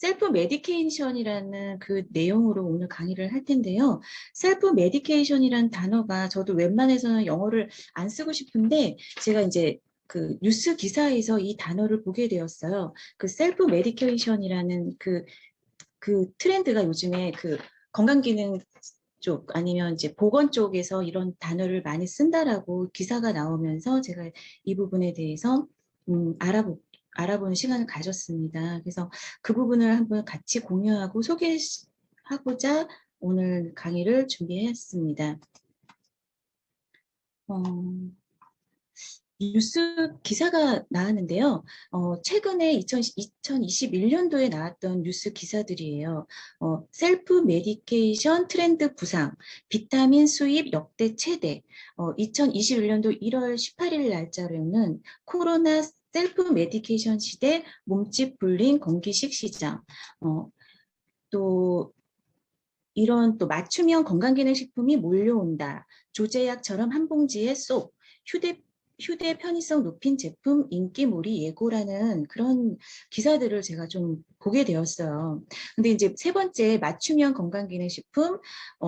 셀프 메디케이션이라는 그 내용으로 오늘 강의를 할 텐데요. 셀프 메디케이션이라는 단어가 저도 웬만해서는 영어를 안 쓰고 싶은데 제가 이제 그 뉴스 기사에서 이 단어를 보게 되었어요. 그 셀프 메디케이션이라는 그 트렌드가 요즘에 그 건강기능 쪽 아니면 이제 보건 쪽에서 이런 단어를 많이 쓴다라고 기사가 나오면서 제가 이 부분에 대해서 알아보는 시간을 가졌습니다. 그래서 그 부분을 한번 같이 공유하고 소개하고자 오늘 강의를 준비했습니다. 뉴스 기사가 나왔는데요. 최근에 2021년도에 나왔던 뉴스 기사들이에요. 셀프 메디케이션 트렌드 부상, 비타민 수입 역대 최대. 2021년도 1월 18일 날짜로는 코로나 셀프 메디케이션 시대 몸집 불린 건기식 시장. 또 이런 또 맞춤형 건강기능식품이 몰려온다. 조제약처럼 한 봉지에 쏙. 휴대 편의성 높인 제품 인기몰이 예고라는 그런 기사들을 제가 좀 보게 되었어요. 근데 이제 세 번째 맞춤형 건강기능식품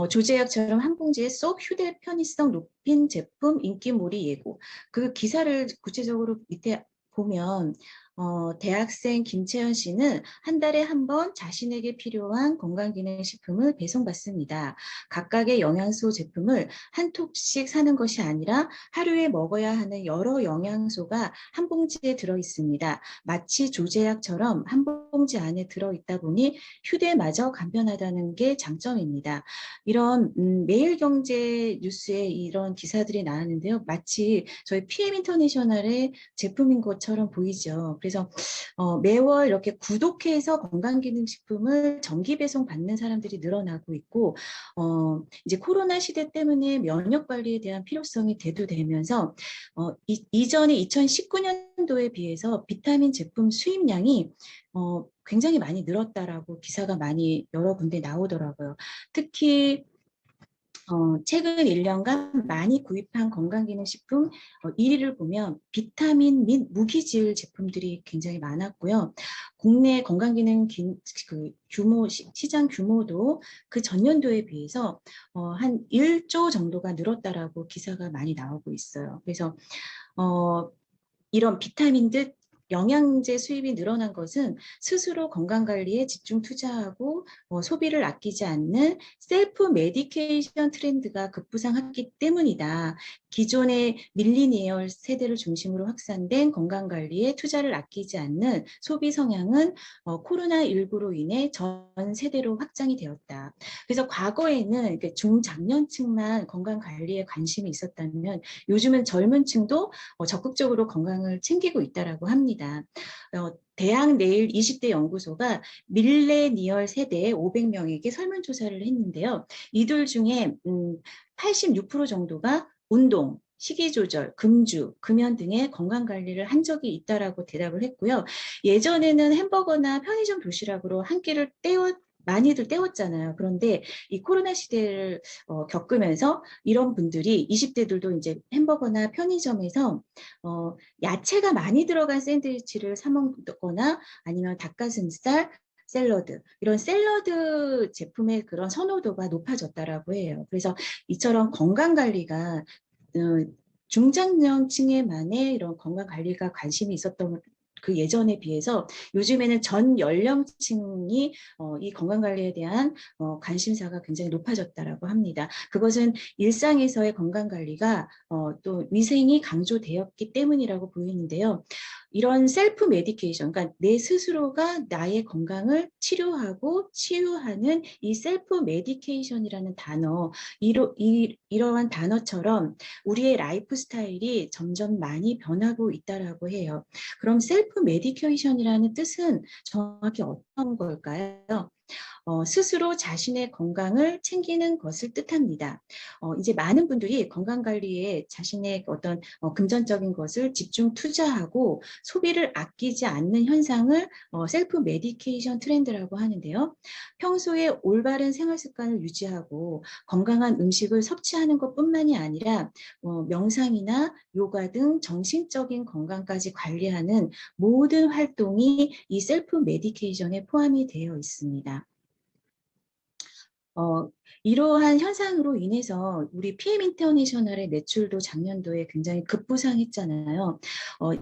조제약처럼 한 봉지에 쏙 휴대 편의성 높인 제품 인기몰이 예고. 그 기사를 구체적으로 밑에 보면 대학생 김채연 씨는 한 달에 한 번 자신에게 필요한 건강기능식품을 배송받습니다. 각각의 영양소 제품을 한 톡씩 사는 것이 아니라 하루에 먹어야 하는 여러 영양소가 한 봉지에 들어있습니다. 마치 조제약처럼 한 봉지 안에 들어있다 보니 휴대마저 간편하다는 게 장점입니다. 이런 매일경제 뉴스에 이런 기사들이 나왔는데요. 마치 저희 PM 인터내셔널의 제품인 것처럼 보이죠. 그래서 매월 이렇게 구독해서 건강기능식품을 정기 배송 받는 사람들이 늘어나고 있고 이제 코로나 시대 때문에 면역 관리에 대한 필요성이 대두되면서 이전에 2019년도에 비해서 비타민 제품 수입량이 굉장히 많이 늘었다라고 기사가 많이 여러 군데 나오더라고요. 특히 최근 1년간 많이 구입한 건강기능식품 1위를 보면 비타민 및 무기질 제품들이 굉장히 많았고요. 국내 건강기능 시장 규모도 그 전년도에 비해서 한 1조 정도가 늘었다라고 기사가 많이 나오고 있어요. 그래서 이런 비타민 등 영양제 수입이 늘어난 것은 스스로 건강관리에 집중 투자하고 소비를 아끼지 않는 셀프 메디케이션 트렌드가 급부상했기 때문이다. 기존의 밀리니얼 세대를 중심으로 확산된 건강관리에 투자를 아끼지 않는 소비 성향은 코로나19로 인해 전 세대로 확장이 되었다. 그래서 과거에는 중장년층만 건강관리에 관심이 있었다면 요즘은 젊은 층도 적극적으로 건강을 챙기고 있다라고 합니다. 대학 내일 20대 연구소가 밀레니얼 세대 500명에게 설문조사를 했는데요. 이들 중에 86% 정도가 운동, 식이조절, 금주, 금연 등의 건강관리를 한 적이 있다라고 대답을 했고요. 예전에는 햄버거나 편의점 도시락으로 한 끼를 많이들 때웠잖아요. 그런데 이 코로나 시대를 겪으면서 이런 분들이 20대들도 이제 햄버거나 편의점에서 야채가 많이 들어간 샌드위치를 사 먹거나 아니면 닭가슴살, 샐러드, 이런 샐러드 제품의 그런 선호도가 높아졌다라고 해요. 그래서 이처럼 건강관리가 중장년층에만의 이런 건강관리가 관심이 있었던 그 예전에 비해서 요즘에는 전 연령층이 이 건강관리에 대한 관심사가 굉장히 높아졌다라고 합니다. 그것은 일상에서의 건강관리가 또 위생이 강조되었기 때문이라고 보이는데요. 이런 셀프 메디케이션, 그러니까 내 스스로가 나의 건강을 치료하고 치유하는 이 셀프 메디케이션이라는 단어, 이러한 단어처럼 우리의 라이프 스타일이 점점 많이 변하고 있다라고 해요. 그럼 셀프 메디케이션이라는 뜻은 정확히 어떤 걸까요? 스스로 자신의 건강을 챙기는 것을 뜻합니다. 이제 많은 분들이 건강관리에 자신의 어떤 금전적인 것을 집중 투자하고 소비를 아끼지 않는 현상을 셀프 메디케이션 트렌드라고 하는데요. 평소에 올바른 생활 습관을 유지하고 건강한 음식을 섭취하는 것뿐만이 아니라 명상이나 요가 등 정신적인 건강까지 관리하는 모든 활동이 이 셀프 메디케이션에 포함이 되어 있습니다. 이러한 현상으로 인해서 우리 PM 인터내셔널의 매출도 작년도에 굉장히 급부상했잖아요.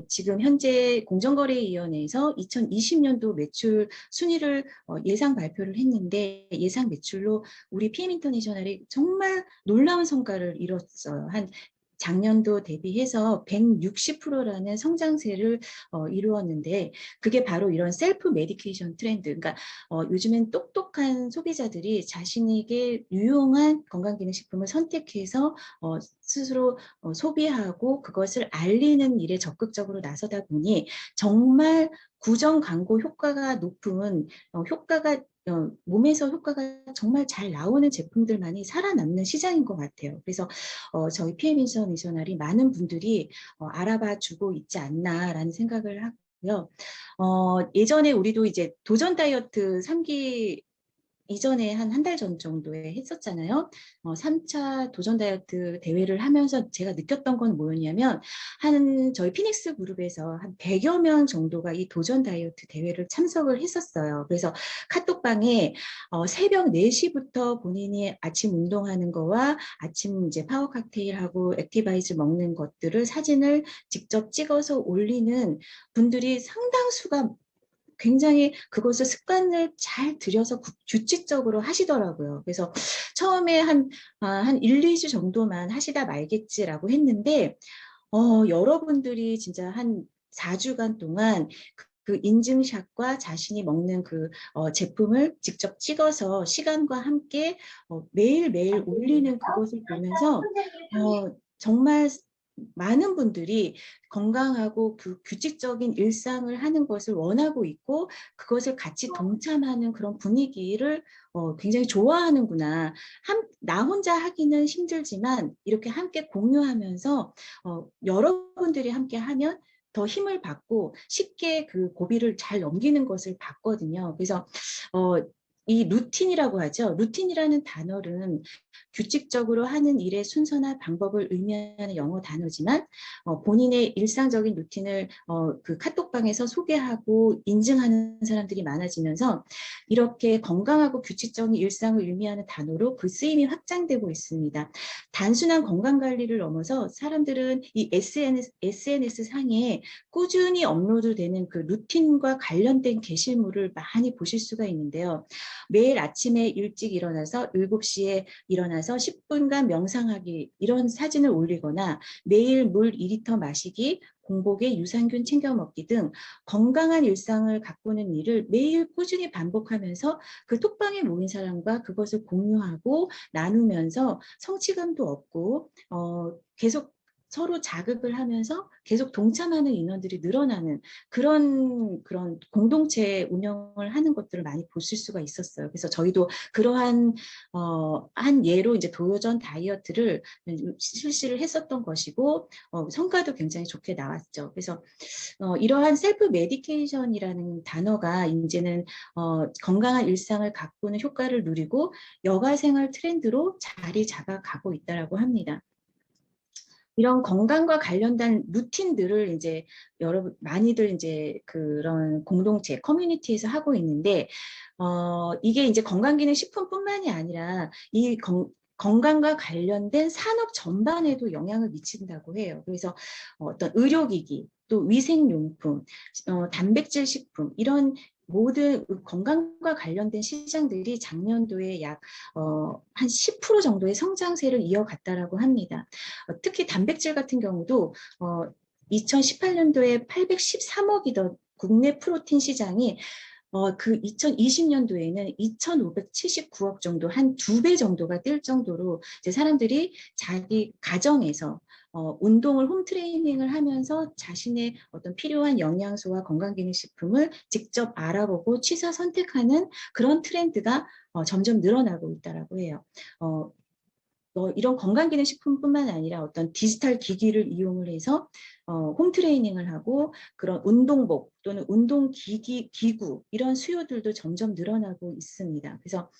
지금 현재 공정거래위원회에서 2020년도 매출 순위를 예상 발표를 했는데 예상 매출로 우리 PM 인터내셔널이 정말 놀라운 성과를 이뤘어요. 한 작년도 대비해서 160%라는 성장세를 이루었는데 그게 바로 이런 셀프 메디케이션 트렌드, 그러니까 요즘엔 똑똑한 소비자들이 자신에게 유용한 건강기능식품을 선택해서 스스로 소비하고 그것을 알리는 일에 적극적으로 나서다 보니 정말 구정 광고 효과가 높은 효과가 몸에서 효과가 정말 잘 나오는 제품들만이 살아남는 시장인 것 같아요. 그래서 저희 PM 인터내셔널이 많은 분들이 알아봐 주고 있지 않나라는 생각을 하고요. 예전에 우리도 이제 도전 다이어트 3기 이전에 한 달 전 정도에 했었잖아요. 3차 도전 다이어트 대회를 하면서 제가 느꼈던 건 뭐였냐면 저희 피닉스 그룹에서 한 100여 명 정도가 이 도전 다이어트 대회를 참석을 했었어요. 그래서 카톡방에 새벽 4시부터 본인이 아침 운동하는 거와 아침 이제 파워 칵테일하고 액티바이즈 먹는 것들을 사진을 직접 찍어서 올리는 분들이 상당수가 굉장히 그것을 습관을 잘 들여서 규칙적으로 하시더라고요. 그래서 처음에 한 1, 2주 정도만 하시다 말겠지라고 했는데, 여러분들이 진짜 한 4주간 동안 그 인증샷과 자신이 먹는 그 제품을 직접 찍어서 시간과 함께 매일매일 올리는 그것을 보면서 정말 많은 분들이 건강하고 그 규칙적인 일상을 하는 것을 원하고 있고 그것을 같이 동참하는 그런 분위기를 굉장히 좋아하는구나. 나 혼자 하기는 힘들지만 이렇게 함께 공유하면서 여러분들이 함께 하면 더 힘을 받고 쉽게 그 고비를 잘 넘기는 것을 봤거든요. 그래서 이 루틴이라고 하죠. 루틴이라는 단어는 규칙적으로 하는 일의 순서나 방법을 의미하는 영어 단어지만 본인의 일상적인 루틴을 그 카톡방에서 소개하고 인증하는 사람들이 많아지면서 이렇게 건강하고 규칙적인 일상을 의미하는 단어로 그 쓰임이 확장되고 있습니다. 단순한 건강관리를 넘어서 사람들은 이 SNS 상에 꾸준히 업로드되는 그 루틴과 관련된 게시물을 많이 보실 수가 있는데요. 매일 아침에 일찍 일어나서 7시에 일어나서 10분간 명상하기 이런 사진을 올리거나 매일 물 2리터 마시기, 공복에 유산균 챙겨 먹기 등 건강한 일상을 가꾸는 일을 매일 꾸준히 반복하면서 그 톡방에 모인 사람과 그것을 공유하고 나누면서 성취감도 얻고 계속 서로 자극을 하면서 계속 동참하는 인원들이 늘어나는 그런 공동체 운영을 하는 것들을 많이 보실 수가 있었어요. 그래서 저희도 그러한 한 예로 이제 도전 다이어트를 실시를 했었던 것이고 성과도 굉장히 좋게 나왔죠. 그래서 이러한 셀프 메디케이션이라는 단어가 이제는 건강한 일상을 가꾸는 효과를 누리고 여가 생활 트렌드로 자리 잡아가고 있다라고 합니다. 이런 건강과 관련된 루틴들을 이제 많이들 이제 그런 공동체, 커뮤니티에서 하고 있는데, 이게 이제 건강기능식품뿐만이 아니라 이 건강과 관련된 산업 전반에도 영향을 미친다고 해요. 그래서 어떤 의료기기, 또 위생용품, 단백질 식품, 이런 모든 건강과 관련된 시장들이 작년도에 약 한 10% 정도의 성장세를 이어갔다라고 합니다. 특히 단백질 같은 경우도 2018년도에 813억이던 국내 프로틴 시장이 그 2020년도에는 2,579억 정도, 한 2배 정도가 뛸 정도로 이제 사람들이 자기 가정에서 운동을 홈 트레이닝을 하면서 자신의 어떤 필요한 영양소와 건강기능식품을 직접 알아보고 취사 선택하는 그런 트렌드가 점점 늘어나고 있다라고 해요. 이런 건강기능식품뿐만 아니라 어떤 디지털 기기를 이용을 해서 홈 트레이닝을 하고 그런 운동복 또는 기구 이런 수요들도 점점 늘어나고 있습니다. 그래서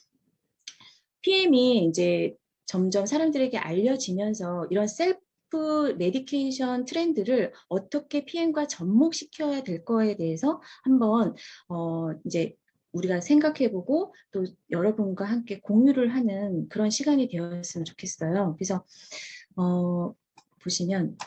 PM이 이제 점점 사람들에게 알려지면서 이런 셀프 메디케이션 트렌드를 어떻게 PM과 접목시켜야 될 거에 대해서 한번 이제 우리가 생각해보고 또 여러분과 함께 공유를 하는 그런 시간이 되었으면 좋겠어요. 그래서 보시면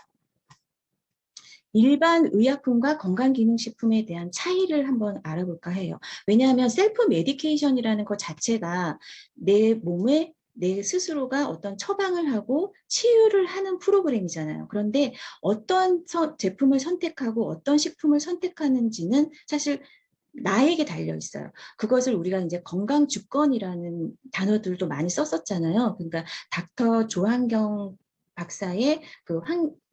일반 의약품과 건강기능식품에 대한 차이를 한번 알아볼까 해요. 왜냐하면 셀프 메디케이션이라는 것 자체가 내 몸에 내 스스로가 어떤 처방을 하고 치유를 하는 프로그램이잖아요. 그런데 어떤 제품을 선택하고 어떤 식품을 선택하는지는 사실 나에게 달려 있어요. 그것을 우리가 이제 건강주권이라는 단어들도 많이 썼었잖아요. 그러니까 닥터 조한경 박사의 그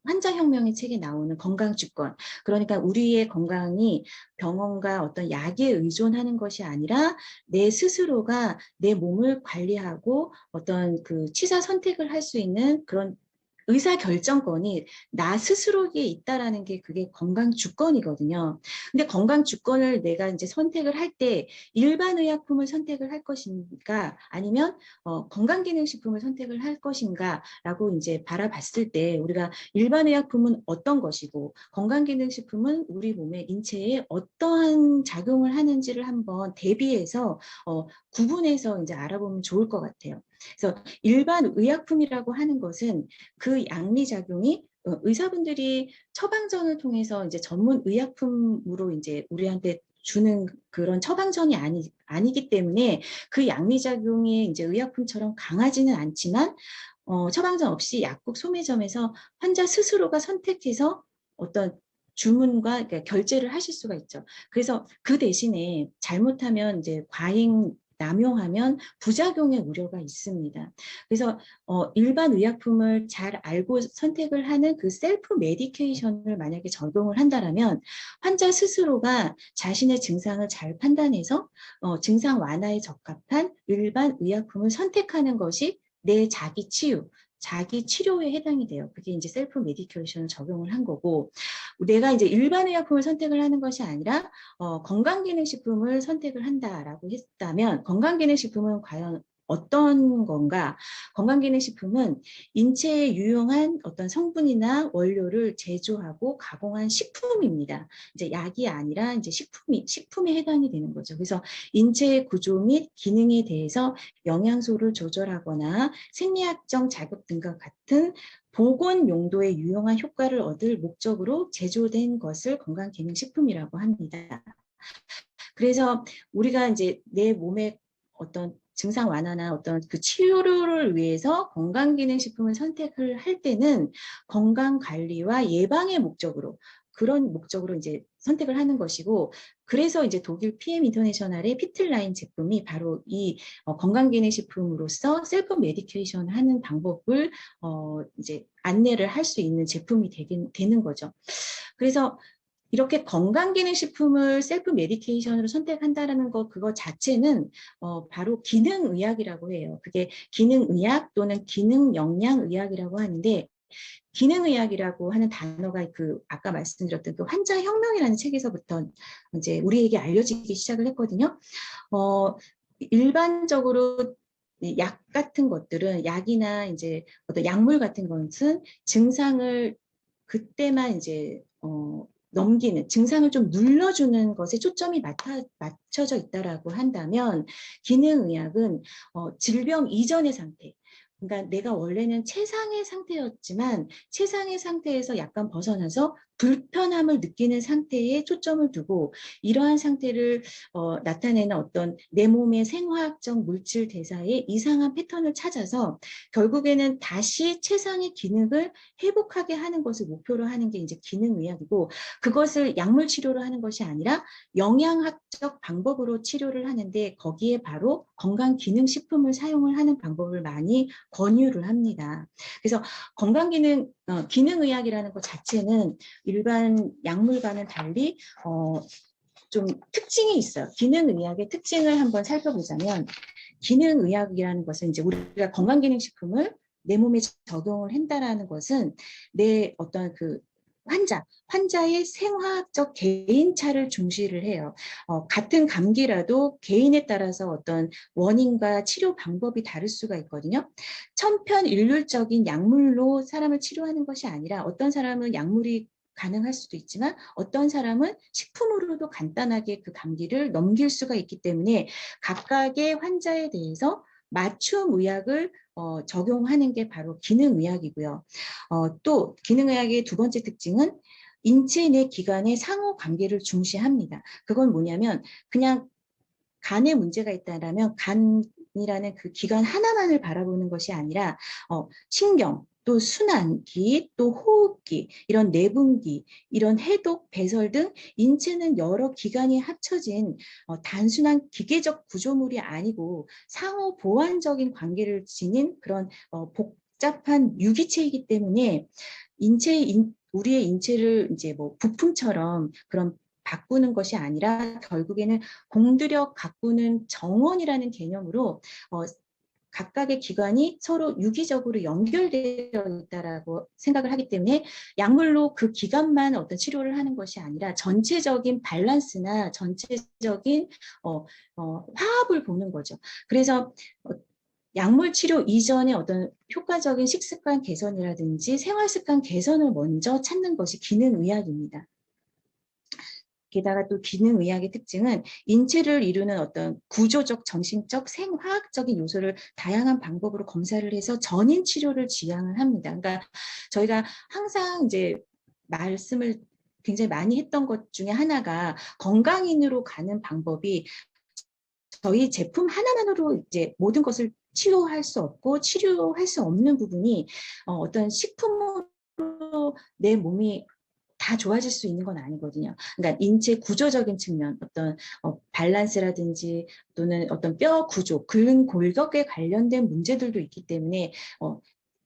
환자혁명의 책에 나오는 건강주권. 그러니까 우리의 건강이 병원과 어떤 약에 의존하는 것이 아니라 내 스스로가 내 몸을 관리하고 어떤 그 취사 선택을 할 수 있는 그런 의사결정권이 나 스스로에게 있다라는 게 그게 건강 주권이거든요. 근데 건강 주권을 내가 이제 선택을 할 때 일반 의약품을 선택을 할 것인가 아니면 건강기능식품을 선택을 할 것인가라고 이제 바라봤을 때 우리가 일반 의약품은 어떤 것이고 건강기능식품은 우리 몸의 인체에 어떠한 작용을 하는지를 한번 대비해서 구분해서 이제 알아보면 좋을 것 같아요. 그래서 일반 의약품이라고 하는 것은 그 양리작용이 의사분들이 처방전을 통해서 이제 전문 의약품으로 이제 우리한테 주는 그런 처방전이 아니기 때문에 그 양리작용이 이제 의약품처럼 강하지는 않지만 처방전 없이 약국 소매점에서 환자 스스로가 선택해서 어떤 주문과 그러니까 결제를 하실 수가 있죠. 그래서 그 대신에 잘못하면 이제 과잉 남용하면 부작용의 우려가 있습니다. 그래서 일반 의약품을 잘 알고 선택을 하는 그 셀프 메디케이션을 만약에 적용을 한다면 환자 스스로가 자신의 증상을 잘 판단해서 증상 완화에 적합한 일반 의약품을 선택하는 것이 내 자기 치유, 자기 치료에 해당이 돼요. 그게 이제 셀프 메디케이션을 적용을 한 거고, 내가 이제 일반 의약품을 선택을 하는 것이 아니라 건강기능식품을 선택을 한다라고 했다면 건강기능식품은 과연 어떤 건가? 건강기능식품은 인체에 유용한 어떤 성분이나 원료를 제조하고 가공한 식품입니다. 이제 약이 아니라 이제 식품에 해당이 되는 거죠. 그래서 인체의 구조 및 기능에 대해서 영양소를 조절하거나 생리학적 자극 등과 같은 보건 용도에 유용한 효과를 얻을 목적으로 제조된 것을 건강기능식품이라고 합니다. 그래서 우리가 이제 내 몸의 어떤 증상 완화나 어떤 그 치료를 위해서 건강기능식품을 선택을 할 때는 건강관리와 예방의 목적으로 그런 목적으로 이제 선택을 하는 것이고 그래서 이제 독일 PM 인터내셔널의 피틀라인 제품이 바로 이 건강기능식품으로서 셀프 메디케이션 하는 방법을 이제 안내를 할 수 있는 제품이 되는 거죠. 그래서 이렇게 건강기능식품을 셀프 메디케이션으로 선택한다는 것 그거 자체는 바로 기능의학이라고 해요. 그게 기능의학 또는 기능영양의학이라고 하는데 기능의학이라고 하는 단어가 그 아까 말씀드렸던 그 환자혁명이라는 책에서부터 이제 우리에게 알려지기 시작을 했거든요. 일반적으로 약 같은 것들은 약이나 이제 어떤 약물 같은 것은 증상을 그때만 이제 넘기는 증상을 좀 눌러주는 것에 초점이 맞춰져 있다라고 한다면 기능의학은 질병 이전의 상태 그러니까 내가 원래는 최상의 상태였지만 최상의 상태에서 약간 벗어나서 불편함을 느끼는 상태에 초점을 두고 이러한 상태를 나타내는 어떤 내 몸의 생화학적 물질 대사의 이상한 패턴을 찾아서 결국에는 다시 최상의 기능을 회복하게 하는 것을 목표로 하는 게 이제 기능의학이고, 그것을 약물 치료로 하는 것이 아니라 영양학적 방법으로 치료를 하는데, 거기에 바로 건강기능식품을 사용을 하는 방법을 많이 권유를 합니다. 그래서 기능의학이라는 것 자체는 일반 약물과는 달리 좀 특징이 있어요. 기능의학의 특징을 한번 살펴보자면, 기능의학이라는 것은 이제 우리가 건강기능식품을 내 몸에 적용을 한다라는 것은 내 어떤 그 환자의 생화학적 개인차를 중시를 해요. 같은 감기라도 개인에 따라서 어떤 원인과 치료 방법이 다를 수가 있거든요. 천편일률적인 약물로 사람을 치료하는 것이 아니라, 어떤 사람은 약물이 가능할 수도 있지만 어떤 사람은 식품으로도 간단하게 그 감기를 넘길 수가 있기 때문에 각각의 환자에 대해서 맞춤 의학을 적용하는 게 바로 기능의학이고요. 또 기능의학의 두 번째 특징은 인체 내 기관의 상호 관계를 중시합니다. 그건 뭐냐면, 그냥 간에 문제가 있다라면 간이라는 그 기관 하나만을 바라보는 것이 아니라 신경, 또 순환기, 또 호흡기, 이런 내분기, 이런 해독, 배설 등 인체는 여러 기관이 합쳐진 단순한 기계적 구조물이 아니고 상호 보완적인 관계를 지닌 그런 복잡한 유기체이기 때문에 우리의 인체를 이제 뭐 부품처럼 그런 바꾸는 것이 아니라 결국에는 공들여 가꾸는 정원이라는 개념으로 각각의 기관이 서로 유기적으로 연결되어 있다라고 생각을 하기 때문에, 약물로 그 기관만 어떤 치료를 하는 것이 아니라 전체적인 밸런스나 전체적인 화합을 보는 거죠. 그래서 약물 치료 이전에 어떤 효과적인 식습관 개선이라든지 생활습관 개선을 먼저 찾는 것이 기능의학입니다. 게다가 또 기능의학의 특징은 인체를 이루는 어떤 구조적, 정신적, 생화학적인 요소를 다양한 방법으로 검사를 해서 전인 치료를 지향을 합니다. 그러니까 저희가 항상 이제 말씀을 굉장히 많이 했던 것 중에 하나가, 건강인으로 가는 방법이 저희 제품 하나만으로 이제 모든 것을 치료할 수 없고 치료할 수 없는 부분이 어떤 식품으로 내 몸이 다 좋아질 수 있는 건 아니거든요. 그러니까 인체 구조적인 측면, 어떤 밸런스라든지 또는 어떤 뼈 구조, 근골격에 관련된 문제들도 있기 때문에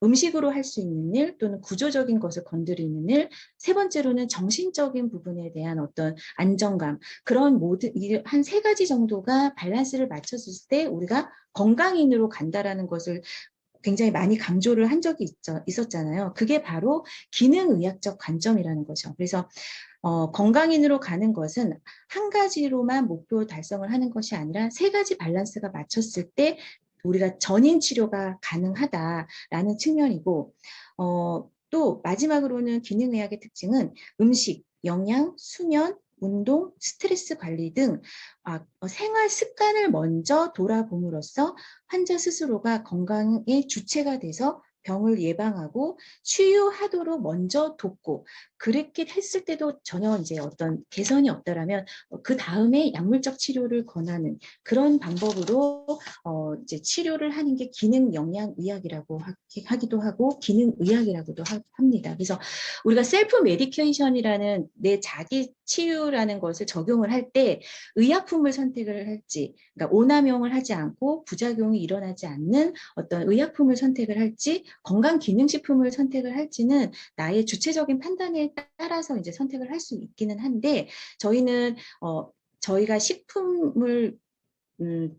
음식으로 할 수 있는 일 또는 구조적인 것을 건드리는 일, 세 번째로는 정신적인 부분에 대한 어떤 안정감, 그런 모든 한 세 가지 정도가 밸런스를 맞췄을 때 우리가 건강인으로 간다라는 것을 굉장히 많이 강조를 한 적이 있었잖아요. 그게 바로 기능의학적 관점이라는 거죠. 그래서 건강인으로 가는 것은 한 가지로만 목표 달성을 하는 것이 아니라 세 가지 밸런스가 맞췄을 때 우리가 전인 치료가 가능하다라는 측면이고, 또 마지막으로는 기능의학의 특징은 음식, 영양, 수면, 운동, 스트레스 관리 등 생활 습관을 먼저 돌아봄으로써 환자 스스로가 건강의 주체가 돼서 병을 예방하고 치유하도록 먼저 돕고, 그렇게 했을 때도 전혀 이제 어떤 개선이 없다라면 그 다음에 약물적 치료를 권하는 그런 방법으로 이제 치료를 하는 게 기능 영양 의학이라고 하기도 하고 기능의학이라고도 합니다. 그래서 우리가 셀프 메디케이션이라는 내 자기 치유라는 것을 적용을 할 때 의약품을 선택을 할지, 그러니까 오남용을 하지 않고 부작용이 일어나지 않는 어떤 의약품을 선택을 할지, 건강기능식품을 선택을 할지는 나의 주체적인 판단에 따라서 이제 선택을 할 수 있기는 한데, 저희는 저희가 식품을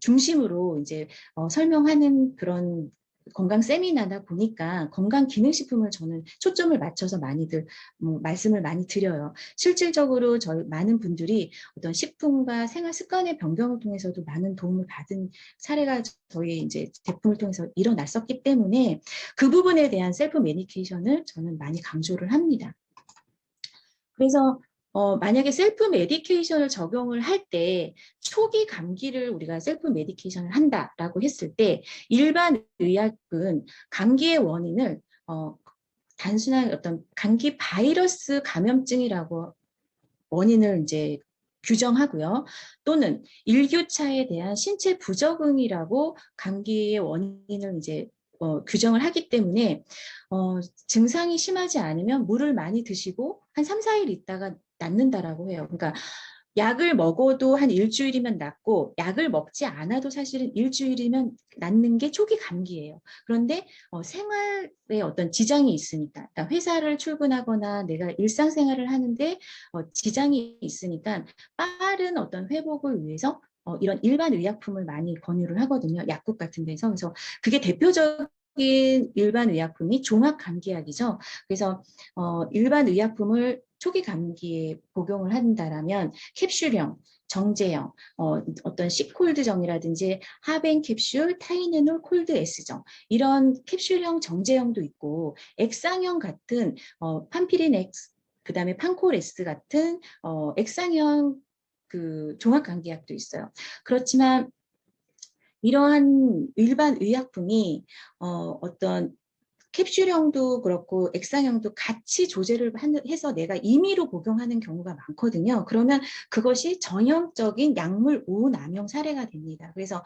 중심으로 이제 설명하는 그런 건강 세미나다 보니까 건강기능식품을 저는 초점을 맞춰서 많이들 말씀을 많이 드려요. 실질적으로 저희 많은 분들이 어떤 식품과 생활 습관의 변경을 통해서도 많은 도움을 받은 사례가 저희 이제 제품을 통해서 일어났었기 때문에 그 부분에 대한 셀프 메디케이션을 저는 많이 강조를 합니다. 그래서 만약에 셀프 메디케이션을 적용을 할 때 초기 감기를 우리가 셀프 메디케이션을 한다라고 했을 때 일반 의학은 감기의 원인을 단순한 어떤 감기 바이러스 감염증이라고 원인을 이제 규정하고요. 또는 일교차에 대한 신체 부적응이라고 감기의 원인을 이제 규정을 하기 때문에 증상이 심하지 않으면 물을 많이 드시고 한 3, 4일 있다가 낫는다라고 해요. 그러니까 약을 먹어도 한 일주일이면 낫고 약을 먹지 않아도 사실은 일주일이면 낫는 게 초기 감기예요. 그런데 생활에 어떤 지장이 있으니까 그러니까 회사를 출근하거나 내가 일상생활을 하는데 지장이 있으니까 빠른 어떤 회복을 위해서 이런 일반 의약품을 많이 권유를 하거든요. 약국 같은 데서. 그래서 그게 대표적인 일반 의약품이 종합 감기약이죠. 그래서 일반 의약품을 초기 감기에 복용을 한다라면 캡슐형, 정제형, 어떤 시콜드정이라든지 하벤 캡슐, 타이레놀 콜드 S정 이런 캡슐형, 정제형도 있고 액상형 같은 판피린 X, 그다음에 판콜 S 같은 액상형 그 종합 감기약도 있어요. 그렇지만 이러한 일반 의약품이 어떤 캡슐형도 그렇고 액상형도 같이 조제를 해서 내가 임의로 복용하는 경우가 많거든요. 그러면 그것이 전형적인 약물 오남용 사례가 됩니다. 그래서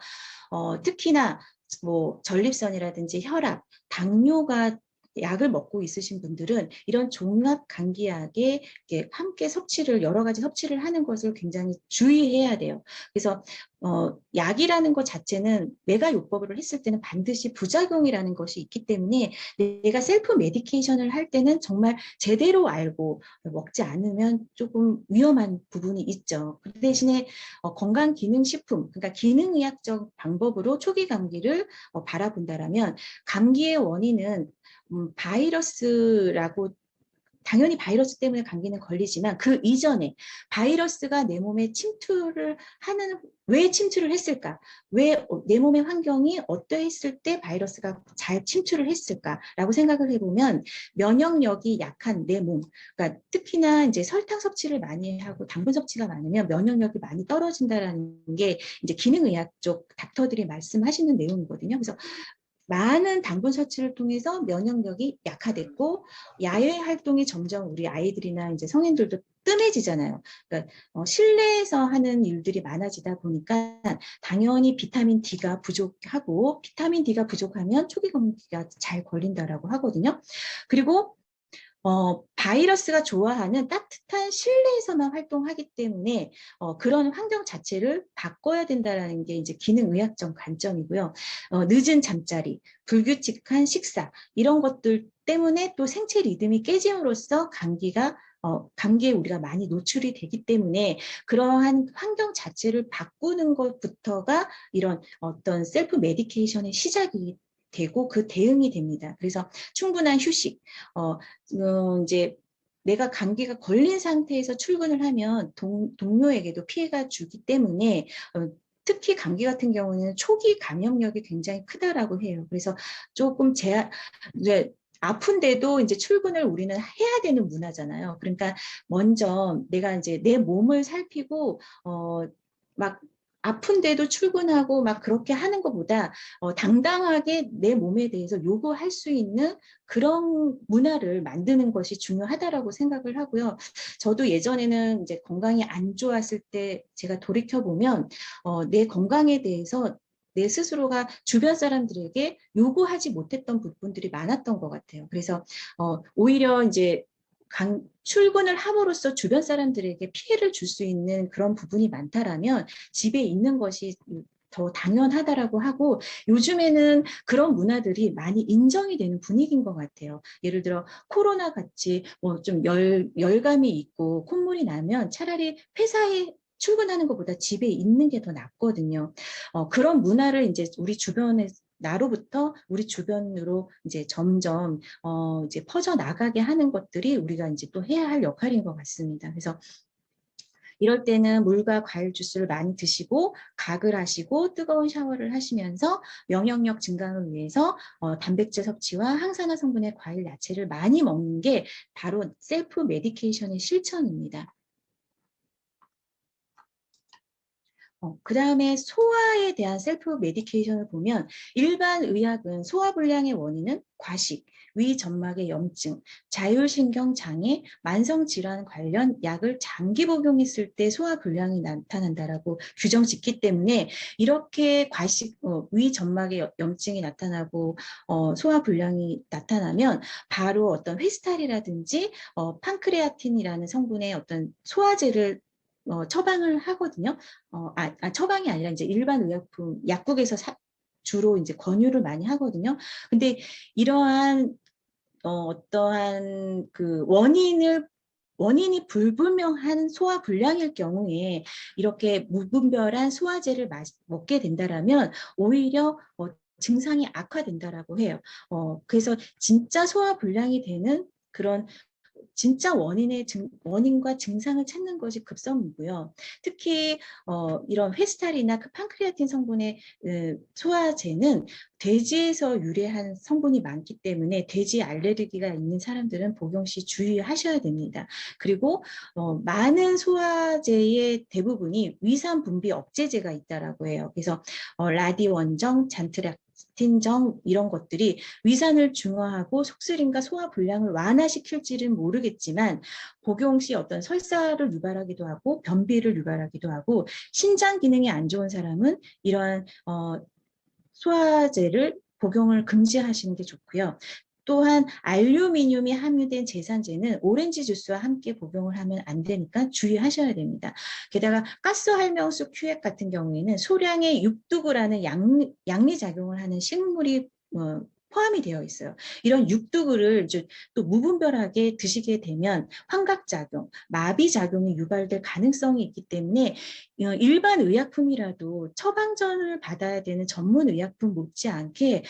특히나 뭐 전립선이라든지 혈압, 당뇨가 약을 먹고 있으신 분들은 이런 종합 감기약에 함께 섭취를 여러 가지 섭취를 하는 것을 굉장히 주의해야 돼요. 그래서 약이라는 것 자체는 내가 요법을 했을 때는 반드시 부작용이라는 것이 있기 때문에 내가 셀프 메디케이션을 할 때는 정말 제대로 알고 먹지 않으면 조금 위험한 부분이 있죠. 그 대신에 건강기능식품, 그러니까 기능의학적 방법으로 초기 감기를 바라본다라면 감기의 원인은 바이러스라고 당연히 바이러스 때문에 감기는 걸리지만 그 이전에 바이러스가 내 몸에 침투를 하는 왜 침투를 했을까? 왜 내 몸의 환경이 어떠했을 때 바이러스가 잘 침투를 했을까라고 생각을 해보면 면역력이 약한 내 몸, 그러니까 특히나 이제 설탕 섭취를 많이 하고 당분 섭취가 많으면 면역력이 많이 떨어진다라는 게 이제 기능의학 쪽 닥터들이 말씀하시는 내용이거든요. 그래서 많은 당분 섭취를 통해서 면역력이 약화됐고 야외 활동이 점점 우리 아이들이나 이제 성인들도 뜸해지잖아요. 그러니까 실내에서 하는 일들이 많아지다 보니까 당연히 비타민 D가 부족하고 비타민 D가 부족하면 초기 감기가 잘 걸린다라고 하거든요. 그리고 바이러스가 좋아하는 따뜻한 실내에서만 활동하기 때문에 그런 환경 자체를 바꿔야 된다는 게 이제 기능의학적 관점이고요. 늦은 잠자리, 불규칙한 식사 이런 것들 때문에 또 생체 리듬이 깨짐으로써 감기에 우리가 많이 노출이 되기 때문에 그러한 환경 자체를 바꾸는 것부터가 이런 어떤 셀프 메디케이션의 시작이 되고 그 대응이 됩니다. 그래서 충분한 휴식, 이제 내가 감기가 걸린 상태에서 출근을 하면 동료에게도 피해가 주기 때문에 특히 감기 같은 경우는 초기 감염력이 굉장히 크다라고 해요. 그래서 조금 이제 아픈데도 이제 출근을 우리는 해야 되는 문화잖아요. 그러니까 먼저 내가 이제 내 몸을 살피고 막 아픈데도 출근하고 막 그렇게 하는 것보다 당당하게 내 몸에 대해서 요구할 수 있는 그런 문화를 만드는 것이 중요하다라고 생각을 하고요. 저도 예전에는 이제 건강이 안 좋았을 때 제가 돌이켜보면 내 건강에 대해서 내 스스로가 주변 사람들에게 요구하지 못했던 부분들이 많았던 것 같아요. 그래서 오히려 이제 출근을 함으로써 주변 사람들에게 피해를 줄 수 있는 그런 부분이 많다라면 집에 있는 것이 더 당연하다라고 하고 요즘에는 그런 문화들이 많이 인정이 되는 분위기인 것 같아요. 예를 들어 코로나 같이 뭐 좀 열감이 있고 콧물이 나면 차라리 회사에 출근하는 것보다 집에 있는 게 더 낫거든요. 그런 문화를 이제 우리 주변에 나로부터 우리 주변으로 이제 점점 이제 퍼져 나가게 하는 것들이 우리가 이제 또 해야 할 역할인 것 같습니다. 그래서 이럴 때는 물과 과일 주스를 많이 드시고 가글 하시고 뜨거운 샤워를 하시면서 면역력 증강을 위해서 단백질 섭취와 항산화 성분의 과일, 야채를 많이 먹는 게 바로 셀프 메디케이션의 실천입니다. 그다음에 소화에 대한 셀프 메디케이션을 보면 일반 의학은 소화불량의 원인은 과식, 위점막의 염증, 자율신경 장애, 만성질환 관련 약을 장기 복용했을 때 소화불량이 나타난다라고 규정 짓기 때문에 이렇게 과식, 위점막의 염증이 나타나고 소화불량이 나타나면 바로 어떤 회스탈이라든지 판크레아틴이라는 성분의 어떤 소화제를 처방을 하거든요. 처방이 아니라 이제 일반 의약품, 약국에서 주로 이제 권유를 많이 하거든요. 근데 이러한 어떠한 그 원인이 불분명한 소화불량일 경우에 이렇게 무분별한 소화제를 먹게 된다라면 오히려 증상이 악화된다라고 해요. 그래서 진짜 소화불량이 되는 그런 진짜 원인과 증상을 찾는 것이 급선무고요. 특히 이런 회스탈이나 그 판크레아틴 성분의 소화제는 돼지에서 유래한 성분이 많기 때문에 돼지 알레르기가 있는 사람들은 복용 시 주의하셔야 됩니다. 그리고 많은 소화제의 대부분이 위산 분비 억제제가 있다라고 해요. 그래서 라디원정, 잔트락틴정 이런 것들이 위산을 중화하고 속쓰림과 소화 불량을 완화시킬지는 모르겠지만 복용 시 어떤 설사를 유발하기도 하고 변비를 유발하기도 하고 신장 기능이 안 좋은 사람은 이러한 소화제를 복용을 금지하시는 게 좋고요. 또한 알루미늄이 함유된 제산제는 오렌지 주스와 함께 복용을 하면 안 되니까 주의하셔야 됩니다. 게다가 가스활명수 큐액 같은 경우에는 소량의 육두구라는 양리작용을 하는 식물이 포함이 되어 있어요. 이런 육두구를 또 무분별하게 드시게 되면 환각작용, 마비작용이 유발될 가능성이 있기 때문에 일반 의약품이라도 처방전을 받아야 되는 전문 의약품 못지않게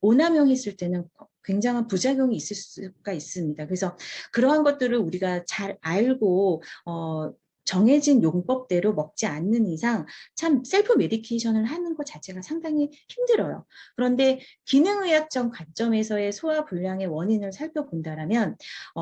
오남용했을 때는 굉장한 부작용이 있을 수가 있습니다. 그래서 그러한 것들을 우리가 잘 알고 정해진 용법대로 먹지 않는 이상 참 셀프 메디케이션을 하는 것 자체가 상당히 힘들어요. 그런데 기능의학적 관점에서의 소화불량의 원인을 살펴본다면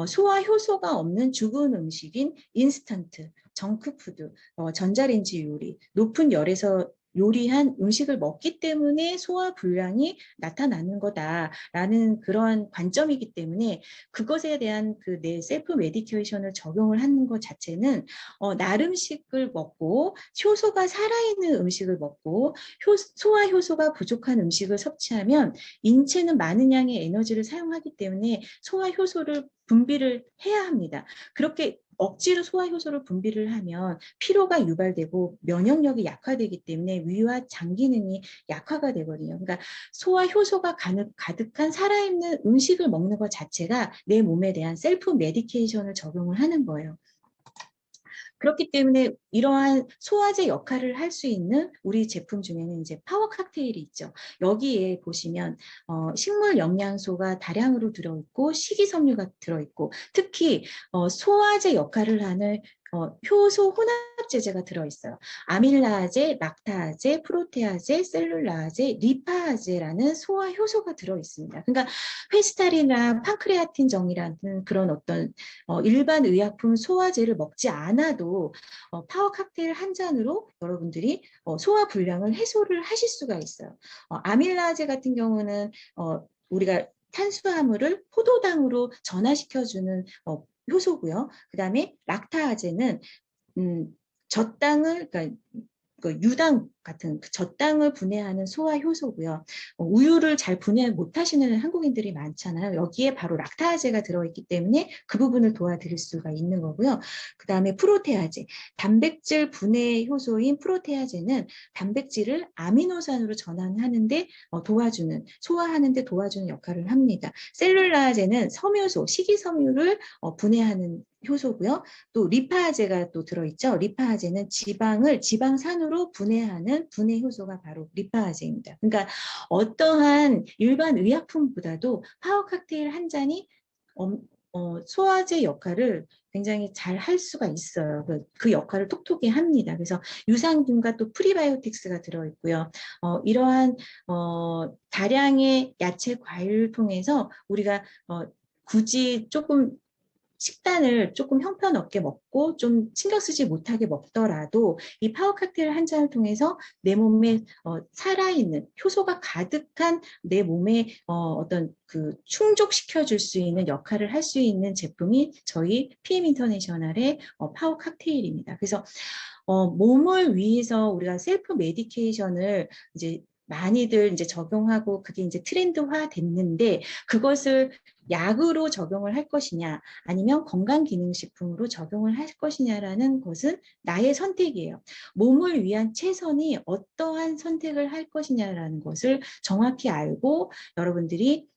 소화 효소가 없는 죽은 음식인 인스턴트, 정크푸드, 전자레인지 요리, 높은 열에서 요리한 음식을 먹기 때문에 소화불량이 나타나는 거다라는 그런 관점이기 때문에 그것에 대한 그 내 셀프 메디케이션을 적용을 하는 것 자체는 나름식을 먹고 효소가 살아있는 음식을 먹고 소화 효소가 부족한 음식을 섭취하면 인체는 많은 양의 에너지를 사용하기 때문에 소화 효소를 분비를 해야 합니다. 그렇게 억지로 소화효소를 분비를 하면 피로가 유발되고 면역력이 약화되기 때문에 위와 장 기능이 약화가 되거든요. 그러니까 소화효소가 가득한 살아있는 음식을 먹는 것 자체가 내 몸에 대한 셀프 메디케이션을 적용을 하는 거예요. 그렇기 때문에 이러한 소화제 역할을 할 수 있는 우리 제품 중에는 이제 파워 칵테일이 있죠. 여기에 보시면 식물 영양소가 다량으로 들어있고 식이섬유가 들어있고 특히 소화제 역할을 하는 효소 혼합제제가 들어있어요. 아밀라제, 락타제, 프로테아제, 셀룰라제, 리파아제라는 소화 효소가 들어있습니다. 그러니까 페스탈이나 판크레아틴정이라는 그런 어떤 일반 의약품 소화제를 먹지 않아도 파워 칵테일 한 잔으로 여러분들이 소화 불량을 해소를 하실 수가 있어요. 아밀라제 같은 경우는 우리가 탄수화물을 포도당으로 전환시켜주는 효소고요. 그 다음에 락타아제는 젖당을 그러니까 그 유당 같은 그 젖당을 분해하는 소화 효소고요. 우유를 잘 분해 못하시는 한국인들이 많잖아요. 여기에 바로 락타아제가 들어있기 때문에 그 부분을 도와드릴 수가 있는 거고요. 그 다음에 프로테아제, 단백질 분해 효소인 프로테아제는 단백질을 아미노산으로 전환하는데 도와주는, 소화하는데 도와주는 역할을 합니다. 셀룰라제는 섬유소, 식이섬유를 분해하는 효소고요. 또 리파아제가 또 들어있죠. 리파아제는 지방을 지방산으로 분해하는 분해 효소가 바로 리파아제입니다. 그러니까 어떠한 일반 의약품보다도 파워 칵테일 한 잔이 소화제 역할을 굉장히 잘 할 수가 있어요. 그 역할을 톡톡히 합니다. 그래서 유산균과 또 프리바이오틱스가 들어있고요. 이러한 다량의 야채, 과일을 통해서 우리가 굳이 조금 식단을 조금 형편없게 먹고 좀 신경 쓰지 못하게 먹더라도 이 파워 칵테일 한 잔을 통해서 내 몸에 살아있는 효소가 가득한 내 몸에 어떤 그 충족시켜 줄 수 있는 역할을 할 수 있는 제품이 저희 PM 인터내셔널의 파워 칵테일입니다. 그래서 몸을 위해서 우리가 셀프 메디케이션을 이제 많이들 이제 적용하고 그게 이제 트렌드화 됐는데 그것을 약으로 적용을 할 것이냐 아니면 건강기능식품으로 적용을 할 것이냐라는 것은 나의 선택이에요. 몸을 위한 최선이 어떠한 선택을 할 것이냐라는 것을 정확히 알고 여러분들이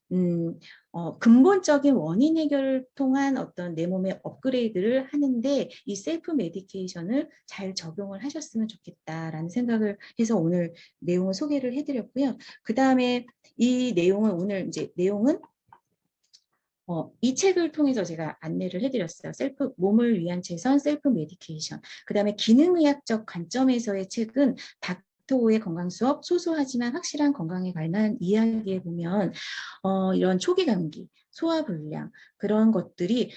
근본적인 원인 해결을 통한 어떤 내 몸의 업그레이드를 하는데 이 셀프 메디케이션을 잘 적용을 하셨으면 좋겠다라는 생각을 해서 오늘 내용을 소개를 해드렸고요. 그 다음에 이 내용은 오늘 이제 내용은 이 책을 통해서 제가 안내를 해드렸어요. 몸을 위한 최선, 셀프 메디케이션. 그 다음에 기능의학적 관점에서의 책은 닥터오의 건강 수업, 소소하지만 확실한 건강에 관한 이야기에 보면 이런 초기 감기, 소화불량 그런 것들이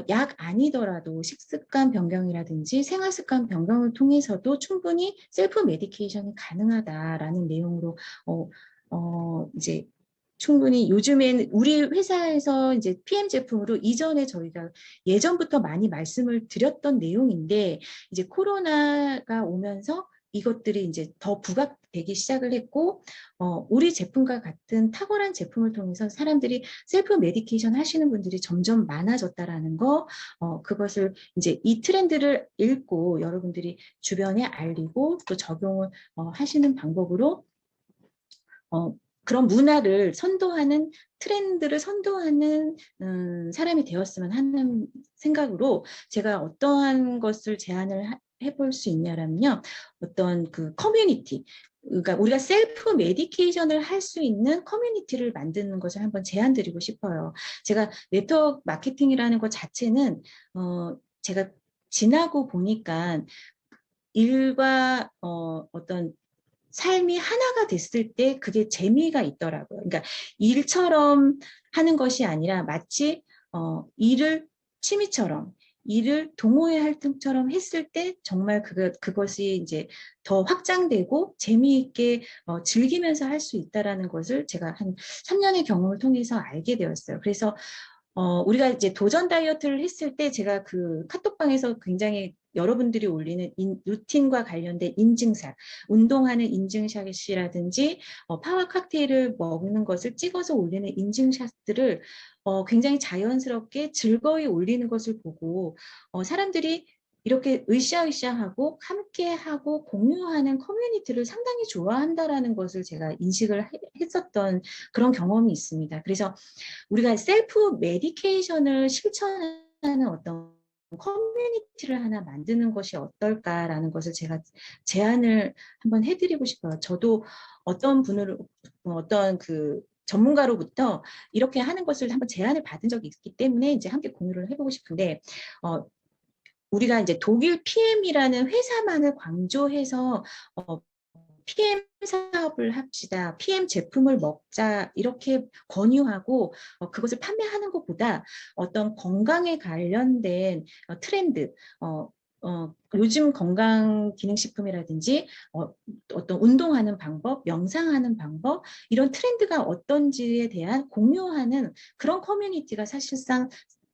약 아니더라도 식습관 변경이라든지 생활습관 변경을 통해서도 충분히 셀프 메디케이션이 가능하다라는 내용으로 이제 충분히 요즘엔 우리 회사에서 이제 PM 제품으로 이전에 저희가 예전부터 많이 말씀을 드렸던 내용인데 이제 코로나가 오면서 이것들이 이제 더 부각되기 시작을 했고 우리 제품과 같은 탁월한 제품을 통해서 사람들이 셀프 메디케이션 하시는 분들이 점점 많아졌다라는 거 그것을 이제 이 트렌드를 읽고 여러분들이 주변에 알리고 또 적용을 하시는 방법으로 그런 문화를 선도하는 트렌드를 선도하는 사람이 되었으면 하는 생각으로 제가 어떠한 것을 제안을 해볼 수 있냐면요. 어떤 그 커뮤니티, 그러니까 우리가 셀프 메디케이션을 할 수 있는 커뮤니티를 만드는 것을 한번 제안드리고 싶어요. 제가 네트워크 마케팅이라는 것 자체는 제가 지나고 보니까 일과 어떤 삶이 하나가 됐을 때 그게 재미가 있더라고요. 그러니까 일처럼 하는 것이 아니라 마치 일을 취미처럼 일을 동호회 활동처럼 했을 때 정말 그것이 이제 더 확장되고 재미있게 즐기면서 할 수 있다라는 것을 제가 한 3년의 경험을 통해서 알게 되었어요. 그래서 우리가 이제 도전 다이어트를 했을 때 제가 그 카톡방에서 굉장히 여러분들이 올리는 루틴과 관련된 인증샷, 운동하는 인증샷이라든지 파워 칵테일을 먹는 것을 찍어서 올리는 인증샷들을 굉장히 자연스럽게 즐거이 올리는 것을 보고 사람들이 이렇게 으쌰으쌰하고 함께하고 공유하는 커뮤니티를 상당히 좋아한다라는 것을 제가 인식을 했었던 그런 경험이 있습니다. 그래서 우리가 셀프 메디케이션을 실천하는 어떤 커뮤니티를 하나 만드는 것이 어떨까라는 것을 제가 제안을 한번 해드리고 싶어요. 저도 어떤 그 전문가로부터 이렇게 하는 것을 한번 제안을 받은 적이 있기 때문에 이제 함께 공유를 해보고 싶은데, 우리가 이제 독일 PM이라는 회사만을 강조해서 PM 사업을 합시다. PM 제품을 먹자. 이렇게 권유하고 그것을 판매하는 것보다 어떤 건강에 관련된 트렌드, 요즘 건강기능식품이라든지 어떤 운동하는 방법, 명상하는 방법, 이런 트렌드가 어떤지에 대한 공유하는 그런 커뮤니티가 사실상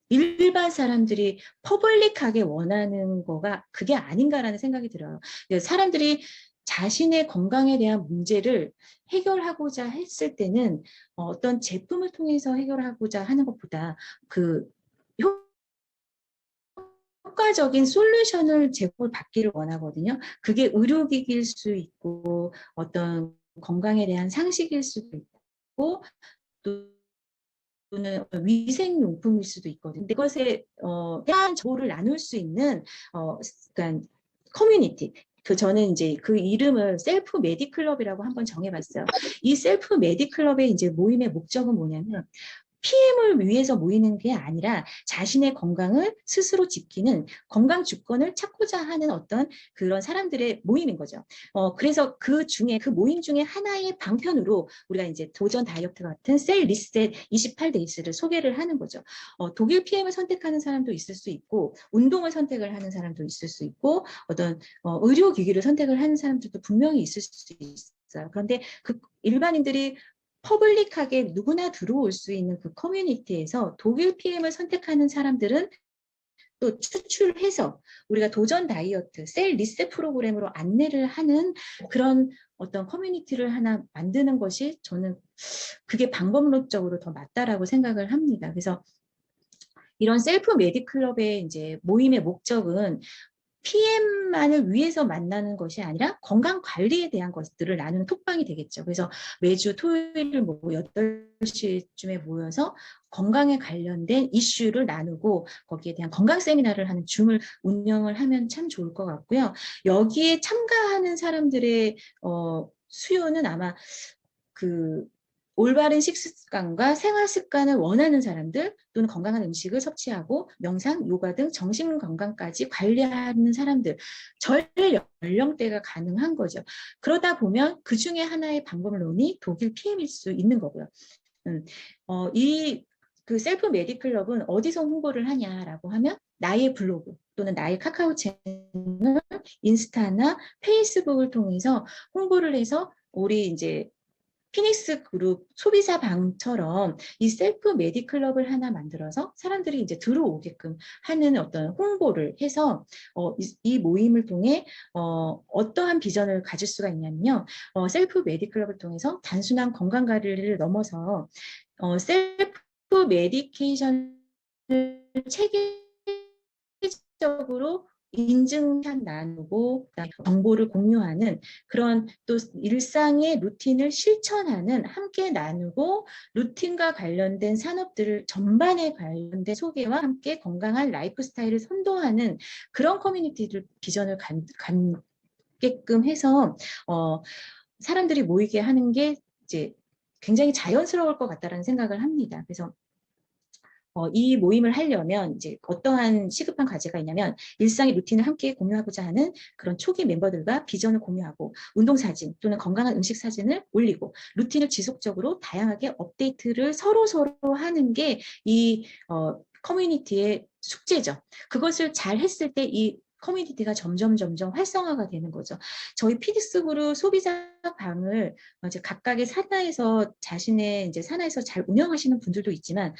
일반 사람들이 퍼블릭하게 원하는 거가 그게 아닌가라는 생각이 들어요. 사람들이 자신의 건강에 대한 문제를 해결하고자 했을 때는 어떤 제품을 통해서 해결하고자 하는 것보다 그 효과적인 솔루션을 제공을 받기를 원하거든요. 그게 의료기기일 수 있고 어떤 건강에 대한 상식일 수도 있고 또는 위생용품일 수도 있거든요. 이것에 대한 정보를 나눌 수 있는 그러니까 커뮤니티. 저는 이제 그 이름을 셀프 메디클럽이라고 한번 정해봤어요. 이 셀프 메디클럽의 이제 모임의 목적은 뭐냐면 PM을 위해서 모이는 게 아니라 자신의 건강을 스스로 지키는 건강 주권을 찾고자 하는 어떤 그런 사람들의 모임인 거죠. 그래서 그 중에 그 모임 중에 하나의 방편으로 우리가 이제 도전 다이어트 같은 셀 리셋 28데이스를 소개를 하는 거죠. 독일 PM을 선택하는 사람도 있을 수 있고 운동을 선택을 하는 사람도 있을 수 있고 어떤 의료기기를 선택을 하는 사람들도 분명히 있을 수 있어요. 그런데 그 일반인들이 퍼블릭하게 누구나 들어올 수 있는 그 커뮤니티에서 독일 PM을 선택하는 사람들은 또 추출해서 우리가 도전 다이어트, 셀 리셋 프로그램으로 안내를 하는 그런 어떤 커뮤니티를 하나 만드는 것이 저는 그게 방법론적으로 더 맞다라고 생각을 합니다. 그래서 이런 셀프 메디 클럽의 이제 모임의 목적은 PM만을 위해서 만나는 것이 아니라 건강 관리에 대한 것들을 나누는 톡방이 되겠죠. 그래서 매주 토요일 뭐 8시쯤에 모여서 건강에 관련된 이슈를 나누고 거기에 대한 건강 세미나를 하는 줌을 운영을 하면 참 좋을 것 같고요. 여기에 참가하는 사람들의 수요는 아마 그 올바른 식습관과 생활 습관을 원하는 사람들 또는 건강한 음식을 섭취하고 명상, 요가 등 정신 건강까지 관리하는 사람들 전 연령대가 가능한 거죠. 그러다 보면 그 중에 하나의 방법론이 독일 PM일 수 있는 거고요. 이 그 셀프 메디클럽은 어디서 홍보를 하냐라고 하면 나의 블로그 또는 나의 카카오 채널, 인스타나 페이스북을 통해서 홍보를 해서 우리 이제 피닉스 그룹 소비자 방처럼 이 셀프 메디 클럽을 하나 만들어서 사람들이 이제 들어오게끔 하는 어떤 홍보를 해서 이 모임을 통해 어떠한 비전을 가질 수가 있냐면요. 셀프 메디 클럽을 통해서 단순한 건강 관리를 넘어서 셀프 메디케이션을 체계적으로 인증샷 나누고 정보를 공유하는 그런 또 일상의 루틴을 실천하는 함께 나누고 루틴과 관련된 산업들을 전반에 관련된 소개와 함께 건강한 라이프 스타일을 선도하는 그런 커뮤니티를 비전을 갖게끔 해서 사람들이 모이게 하는 게 이제 굉장히 자연스러울 것 같다라는 생각을 합니다. 그래서 이 모임을 하려면 이제 어떠한 시급한 과제가 있냐면 일상의 루틴을 함께 공유하고자 하는 그런 초기 멤버들과 비전을 공유하고 운동 사진 또는 건강한 음식 사진을 올리고 루틴을 지속적으로 다양하게 업데이트를 서로 하는 게 이 커뮤니티의 숙제죠. 그것을 잘 했을 때 이 커뮤니티가 점점 활성화가 되는 거죠. 저희 피닉스 그룹 소비자 방을 이제 각각의 산하에서 자신의 이제 산하에서 잘 운영하시는 분들도 있지만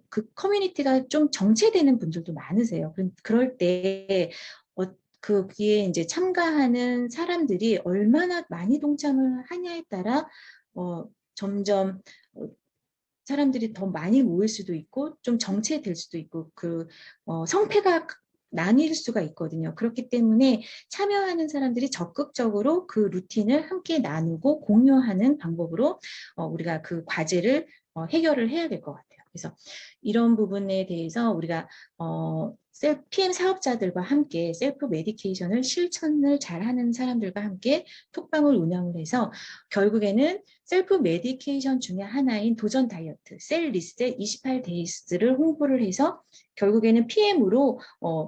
그 커뮤니티가 좀 정체되는 분들도 많으세요. 그럴 때 거기에 이제 참가하는 사람들이 얼마나 많이 동참을 하냐에 따라 점점 사람들이 더 많이 모일 수도 있고 좀 정체될 수도 있고 그 성패가 나뉠 수가 있거든요. 그렇기 때문에 참여하는 사람들이 적극적으로 그 루틴을 함께 나누고 공유하는 방법으로 우리가 그 과제를 해결을 해야 될 것 같아요. 그래서 이런 부분에 대해서 우리가 PM 사업자들과 함께 셀프 메디케이션을 실천을 잘하는 사람들과 함께 톡방을 운영을 해서 결국에는 셀프 메디케이션 중에 하나인 도전 다이어트, 셀 리셋 28데이스를 홍보를 해서 결국에는 PM으로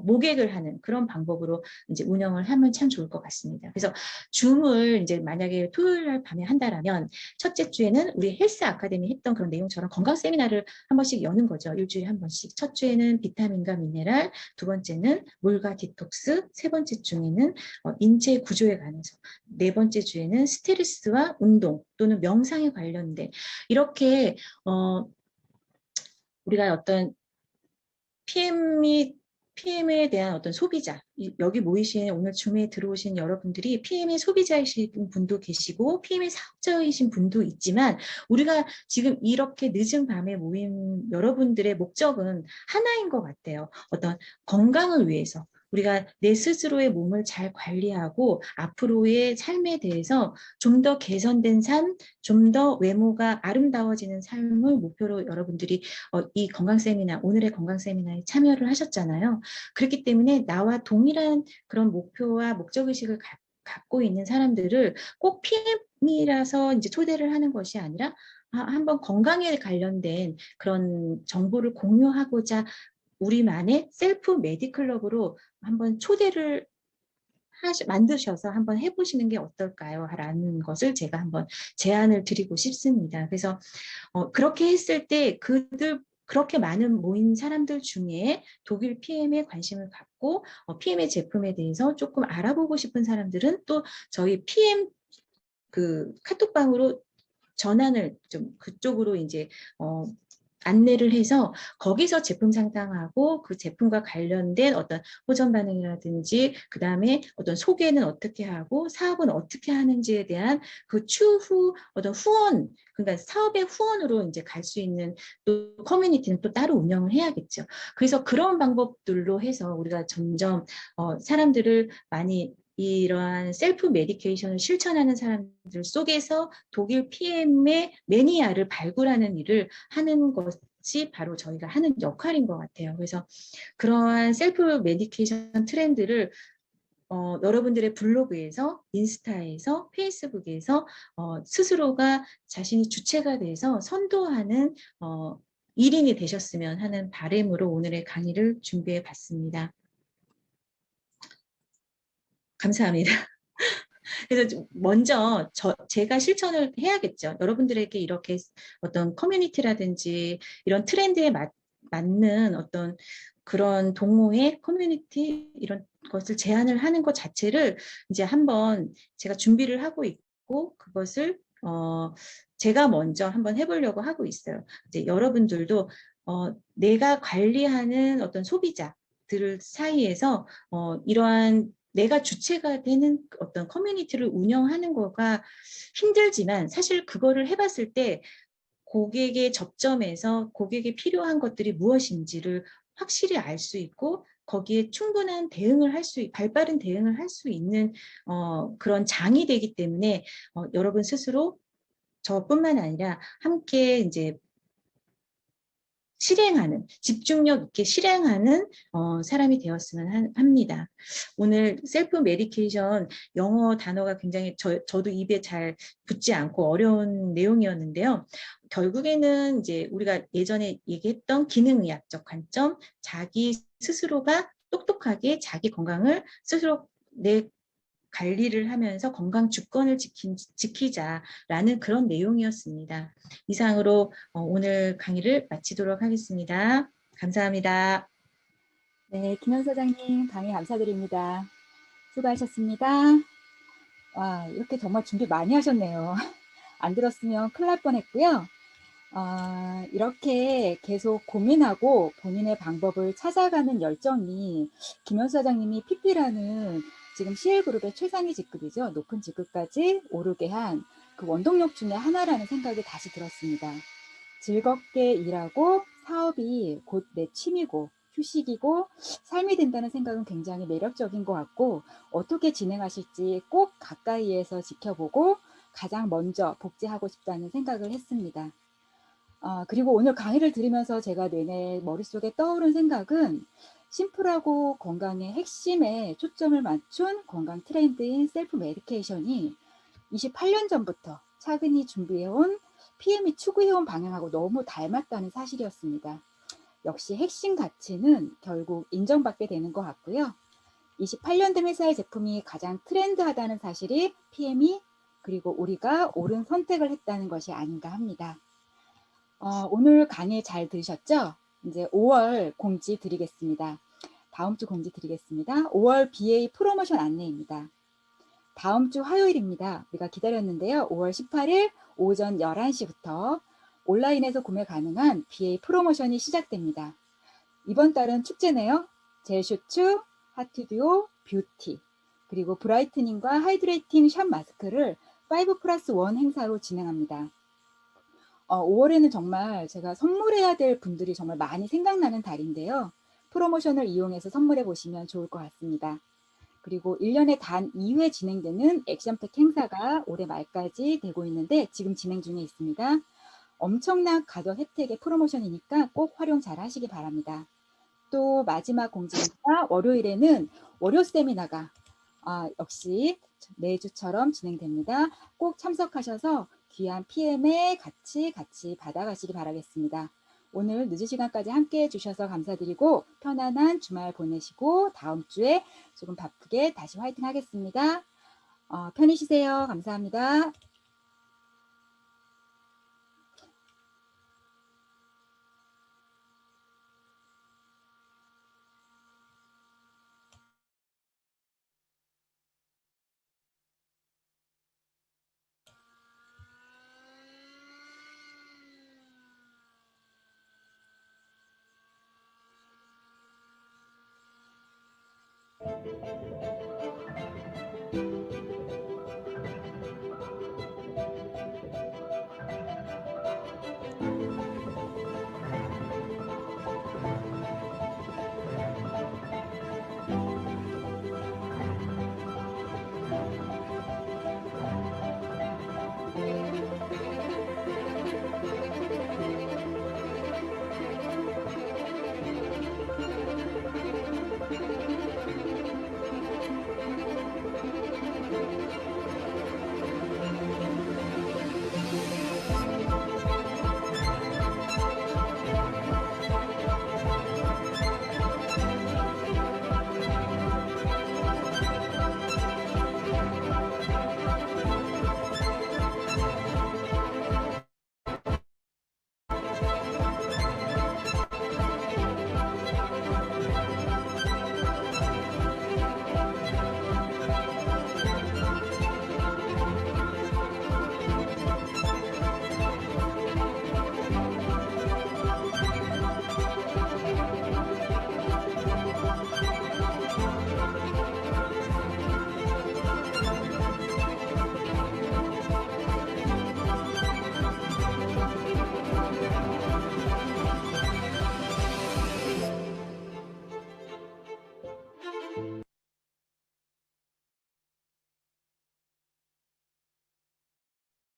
모객을 하는 그런 방법으로 이제 운영을 하면 참 좋을 것 같습니다. 그래서 줌을 이제 만약에 토요일 날 밤에 한다라면 첫째 주에는 우리 헬스 아카데미 했던 그런 내용처럼 건강 세미나를 한 번씩 여는 거죠. 일주일에 한 번씩. 첫 주에는 비타민과 미네랄, 두 번째는 물과 디톡스, 세 번째 주에는 인체 구조에 관해서, 네 번째 주에는 스트레스와 운동 또는 명상에 관련된 이렇게 우리가 어떤 PM에 대한 어떤 소비자, 여기 모이신 오늘 줌에 들어오신 여러분들이 PM의 소비자이신 분도 계시고 PM의 사업자이신 분도 있지만 우리가 지금 이렇게 늦은 밤에 모인 여러분들의 목적은 하나인 것 같아요. 어떤 건강을 위해서 우리가 내 스스로의 몸을 잘 관리하고 앞으로의 삶에 대해서 좀 더 개선된 삶, 좀 더 외모가 아름다워지는 삶을 목표로 여러분들이 이 건강 세미나, 오늘의 건강 세미나에 참여를 하셨잖아요. 그렇기 때문에 나와 동일한 그런 목표와 목적의식을 갖고 있는 사람들을 꼭 PM이라서 이제 초대를 하는 것이 아니라 한번 건강에 관련된 그런 정보를 공유하고자 우리만의 셀프 메디클럽으로 한번 초대를 만드셔서 한번 해보시는 게 어떨까요? 라는 것을 제가 한번 제안을 드리고 싶습니다. 그래서 그렇게 했을 때 그렇게 많은 모인 사람들 중에 독일 PM에 관심을 갖고 PM의 제품에 대해서 조금 알아보고 싶은 사람들은 또 저희 PM 그 카톡방으로 전환을 좀 그쪽으로 이제 안내를 해서 거기서 제품 상담하고 그 제품과 관련된 어떤 호전 반응이라든지 그다음에 어떤 소개는 어떻게 하고 사업은 어떻게 하는지에 대한 그 추후 어떤 후원, 그러니까 사업의 후원으로 이제 갈 수 있는 또 커뮤니티는 또 따로 운영을 해야겠죠. 그래서 그런 방법들로 해서 우리가 점점 사람들을 많이 이러한 셀프 메디케이션을 실천하는 사람들 속에서 독일 PM의 매니아를 발굴하는 일을 하는 것이 바로 저희가 하는 역할인 것 같아요. 그래서 그러한 셀프 메디케이션 트렌드를 여러분들의 블로그에서, 인스타에서, 페이스북에서 스스로가 자신이 주체가 돼서 선도하는 1인이 되셨으면 하는 바람으로 오늘의 강의를 준비해 봤습니다. 감사합니다. 그래서 먼저 제가 실천을 해야겠죠. 여러분들에게 이렇게 어떤 커뮤니티라든지 이런 트렌드에 맞는 어떤 그런 동호회, 커뮤니티 이런 것을 제안을 하는 것 자체를 이제 한번 제가 준비를 하고 있고 그것을 제가 먼저 한번 해보려고 하고 있어요. 이제 여러분들도 내가 관리하는 어떤 소비자들 사이에서 이러한 내가 주체가 되는 어떤 커뮤니티를 운영하는 거가 힘들지만 사실 그거를 해봤을 때 고객의 접점에서 고객에 필요한 것들이 무엇인지를 확실히 알 수 있고 거기에 충분한 대응을 발빠른 대응을 할 수 있는 그런 장이 되기 때문에 여러분 스스로 저뿐만 아니라 함께 이제 집중력 있게 실행하는 사람이 되었으면 합니다. 오늘 셀프 메디케이션 영어 단어가 굉장히 저도 입에 잘 붙지 않고 어려운 내용이었는데요. 결국에는 이제 우리가 예전에 얘기했던 기능의학적 관점, 자기 스스로가 똑똑하게 자기 건강을 스스로 내 관리를 하면서 건강 주권을 지키자라는 그런 내용이었습니다. 이상으로 오늘 강의를 마치도록 하겠습니다. 감사합니다. 네, 김현 사장님 강의 감사드립니다. 수고하셨습니다. 와, 이렇게 정말 준비 많이 하셨네요. 안 들었으면 큰일 날 뻔했고요. 이렇게 계속 고민하고 본인의 방법을 찾아가는 열정이 김현 사장님이 PP라는 지금 CL그룹의 최상위 직급이죠. 높은 직급까지 오르게 한 그 원동력 중에 하나라는 생각이 다시 들었습니다. 즐겁게 일하고 사업이 곧 내 취미고 휴식이고 삶이 된다는 생각은 굉장히 매력적인 것 같고 어떻게 진행하실지 꼭 가까이에서 지켜보고 가장 먼저 복제하고 싶다는 생각을 했습니다. 그리고 오늘 강의를 들으면서 제가 내내 머릿속에 떠오른 생각은 심플하고 건강의 핵심에 초점을 맞춘 건강 트렌드인 셀프 메디케이션이 28년 전부터 차근히 준비해온 PM이 추구해온 방향하고 너무 닮았다는 사실이었습니다. 역시 핵심 가치는 결국 인정받게 되는 것 같고요. 28년 된 회사의 제품이 가장 트렌드하다는 사실이 PM이 그리고 우리가 옳은 선택을 했다는 것이 아닌가 합니다. 오늘 강의 잘 들으셨죠? 이제 5월 공지 드리겠습니다. 다음 주 공지 드리겠습니다. 5월 BA 프로모션 안내입니다. 다음 주 화요일입니다. 우리가 기다렸는데요. 5월 18일 오전 11시부터 온라인에서 구매 가능한 BA 프로모션이 시작됩니다. 이번 달은 축제네요. 젤슈츠, 하트듀오, 뷰티, 그리고 브라이트닝과 하이드레이팅 샵 마스크를 5+1 행사로 진행합니다. 5월에는 정말 제가 선물해야 될 분들이 정말 많이 생각나는 달인데요. 프로모션을 이용해서 선물해 보시면 좋을 것 같습니다. 그리고 1년에 단 2회 진행되는 액션팩 행사가 올해 말까지 되고 있는데 지금 진행 중에 있습니다. 엄청난 가격 혜택의 프로모션이니까 꼭 활용 잘 하시기 바랍니다. 또 마지막 공지입니다. 월요일에는 월요 세미나가 역시 매주처럼 진행됩니다. 꼭 참석하셔서 귀한 PM에 같이 받아가시기 바라겠습니다. 오늘 늦은 시간까지 함께해 주셔서 감사드리고 편안한 주말 보내시고 다음 주에 조금 바쁘게 다시 화이팅 하겠습니다. 편히 쉬세요. 감사합니다.